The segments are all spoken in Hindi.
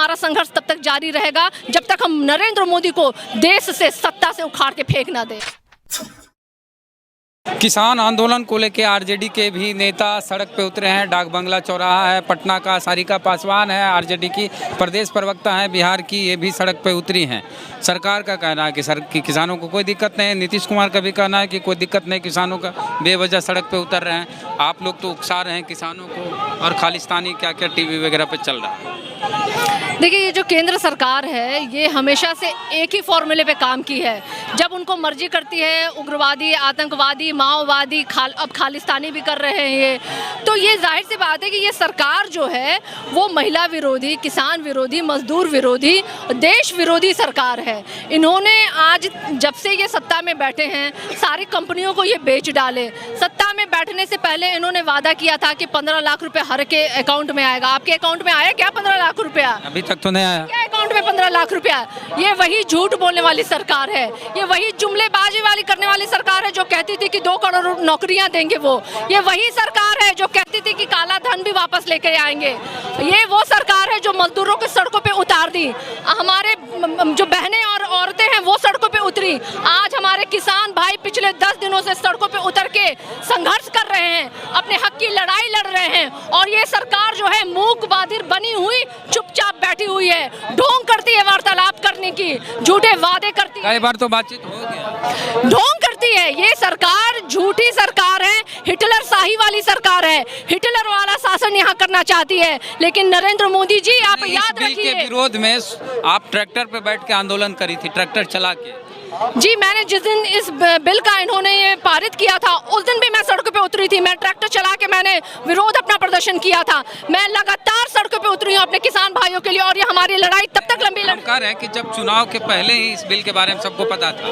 हमारा संघर्ष तब तक जारी रहेगा जब तक हम नरेंद्र मोदी को देश से, सत्ता से उखाड़ के फेंक ना दें। किसान आंदोलन को लेकर आरजेडी के भी नेता सड़क पे उतरे हैं। डाक बंगला चौराहा है पटना का, सारिका पासवान है आरजेडी की प्रदेश प्रवक्ता है बिहार की, ये भी सड़क पे उतरी हैं। सरकार का कहना है कि किसानों को कोई दिक्कत नहीं है। नीतीश कुमार का भी कहना है कि कोई दिक्कत नहीं, किसानों का बेवजह सड़क पे उतर रहे हैं। आप लोग तो उकसा रहे हैं किसानों को, और खालिस्तानी क्या क्या टीवी वगैरह पे चल रहा है। देखिए, ये जो केंद्र सरकार है ये हमेशा से एक ही फॉर्मूले पे काम की है। जब उनको मर्जी करती है उग्रवादी, आतंकवादी, माओवादी, अब खालिस्तानी भी कर रहे हैं ये, तो ये जाहिर सी बात है कि ये सरकार जो है वो महिला विरोधी, किसान विरोधी, मजदूर विरोधी, देश विरोधी सरकार है। इन्होंने आज जब से ये सत्ता में बैठे हैं सारी कंपनियों को ये बेच डाले। सत्ता में बैठने से पहले इन्होंने वादा किया था कि 15 लाख रुपए हर के अकाउंट में आएगा। आपके अकाउंट में आया क्या 15 लाख रुपया? अभी तक तो नहीं आया। क्या अकाउंट में 15 लाख रुपया? ये वही झूठ बोलने वाली सरकार है, ये वही जुमलेबाजी वाली करने वाली सरकार है जो कहती थी कि 2 करोड़ नौकरियां देंगे वो। ये वही सरकार है जो कहती थी कि काला धन भी वापस लेकर आएंगे। ये वो सरकार है जो मजदूरों को सड़कों पे उतार दी। हमारे जो बहनें और औरतें हैं वो सड़कों पे उतरी। आज हमारे किसान भाई पिछले 10 दिनों से सड़कों पे उतर के संघर्ष कर रहे हैं, अपने हक की लड़ाई लड़ रहे हैं। और ये सरकार जो है मूक बधिर बनी हुई चुपचाप बैठी हुई है, ढोंग करती है वार्तालाप करने की, झूठे वादे करती है। कई बार तो बातचीत हो गया। ढोंग करती है ये सरकार, झूठी सरकार है, हिटलर शाही वाली सरकार है। हिटलर वाला शासन यहाँ करना चाहती है। लेकिन नरेंद्र मोदी जी आप याद रखिए, बिल के विरोध में आप ट्रैक्टर पे बैठ के आंदोलन करी थी, ट्रैक्टर चला के। जी, मैंने जिस दिन इस बिल का इन्होंने ये पारित किया था उस दिन भी मैं सड़कों पे उतरी थी। मैं ट्रैक्टर चला के मैंने विरोध अपना प्रदर्शन किया था। मैं लगातार सड़कों पे उतरी हूँ अपने किसान भाइयों के लिए, और ये हमारी लड़ाई तब तक लंबी सरकार है कि जब चुनाव के पहले ही इस बिल के बारे में सबको पता था।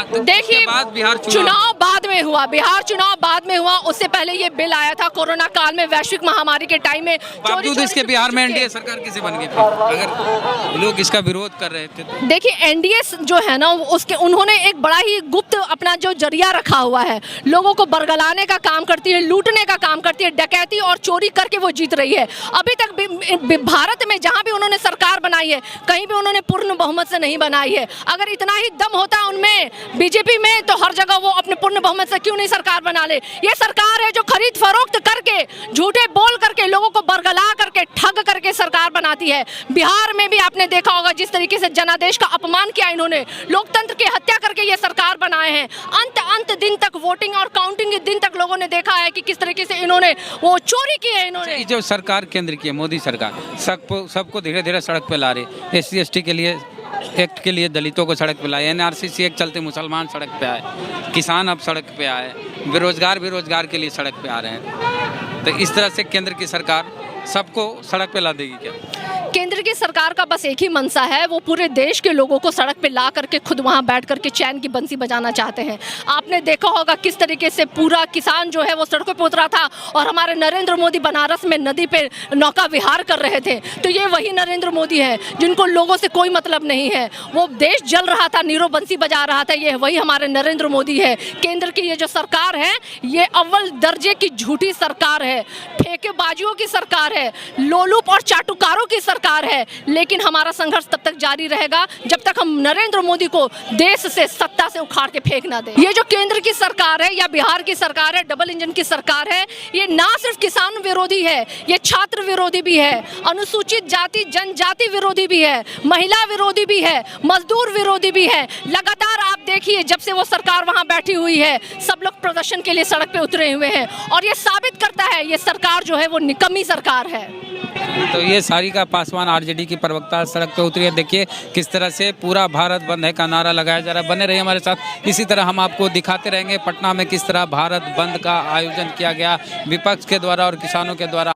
तो देखिए, बाद बिहार चुनाव बाद में हुआ, बिहार चुनाव बाद में हुआ। उससे पहले ये बिल आया था कोरोना काल में, वैश्विक महामारी के टाइम में। बावजूद इसके बिहार में एनडीए सरकार कैसे बन गई अगर लोग इसका विरोध कर रहे थे तो? देखिए, एनडीए जो है ना उसके उन्होंने एक बड़ा ही गुप्त अपना जो जरिया रखा हुआ है, लोगों को बरगलाने का काम करती है, लूटने का काम करती है, डकैती और चोरी करके वो जीत रही है। अभी तक भारत में जहां भी उन्होंने सरकार बनाई है कहीं भी उन्होंने पूर्ण बहुमत से नहीं बनाई है। अगर इतना ही दम होता उनमें बीजेपी में तो हर जगह वो अपने पूर्ण बहुमत से क्यों नहीं सरकार बना ले। ये सरकार है जो खरीद फरोख्त करके, झूठे बोल करके, लोगों को बरगला करके, ठग करके सरकार बनाती है। बिहार में भी आपने देखा होगा जिस तरीके से जनादेश का अपमान किया इन्होंने, लोकतंत्र की हत्या करके ये सरकार बनाए हैं। अंत दिन तक वोटिंग और काउंटिंग के दिन तक लोगों ने देखा है कि किस तरीके से इन्होंने वो चोरी की है। इन्होंने जो सरकार केंद्र की है, मोदी सरकार सबको धीरे धीरे सड़क पे ला रही। SC ST के लिए एक्ट के लिए दलितों को सड़क पे लाए, NRCC एक्ट चलते मुसलमान सड़क पे आए, किसान अब सड़क पे आए, बेरोजगार भी रोजगार के लिए सड़क पे आ रहे हैं। तो इस तरह से केंद्र की सरकार सबको सड़क पे ला देगी क्या? केंद्र की सरकार का बस एक ही मनसा है, वो पूरे देश के लोगों को सड़क पे ला करके खुद वहां बैठ करके चैन की बंसी बजाना चाहते हैं। आपने देखा होगा किस तरीके से पूरा किसान जो है वो सड़कों पे उतरा था, और हमारे नरेंद्र मोदी बनारस में नदी पे नौका विहार कर रहे थे। तो ये वही नरेंद्र मोदी है जिनको लोगों से कोई मतलब नहीं है। वो देश जल रहा था, नीरो बंसी बजा रहा था, ये वही हमारे नरेंद्र मोदी है। केंद्र की ये जो सरकार है ये अव्वल दर्जे की झूठी सरकार है, ठेकेबाजियों की सरकार है, लोलुप और चाटुकारों की सरकार है। लेकिन हमारा संघर्ष तब तक जारी रहेगा जब तक हम नरेंद्र मोदी को देश से, सत्ता से उखाड़ के फेंक ना दें। ये जो केंद्र की सरकार है या बिहार की सरकार है, डबल इंजन की सरकार है, ये ना सिर्फ किसान विरोधी है, ये छात्र विरोधी भी है, अनुसूचित जाति जनजाति विरोधी भी है, महिला विरोधी भी है, मजदूर विरोधी भी है। लगातार आप देखिए जब से वो सरकार वहां बैठी हुई है सब लोग प्रदर्शन के लिए सड़क पे उतरे हुए हैं, और ये साबित करता है ये सरकार जो है वो निकम्मी सरकार है। तो ये सारिका पासवान आरजेडी की प्रवक्ता सड़क पे उतरी है। देखिए किस तरह से पूरा भारत बंद है का नारा लगाया जा रहा है। बने रहिए हमारे साथ, इसी तरह हम आपको दिखाते रहेंगे पटना में किस तरह भारत बंद का आयोजन किया गया विपक्ष के द्वारा और किसानों के द्वारा।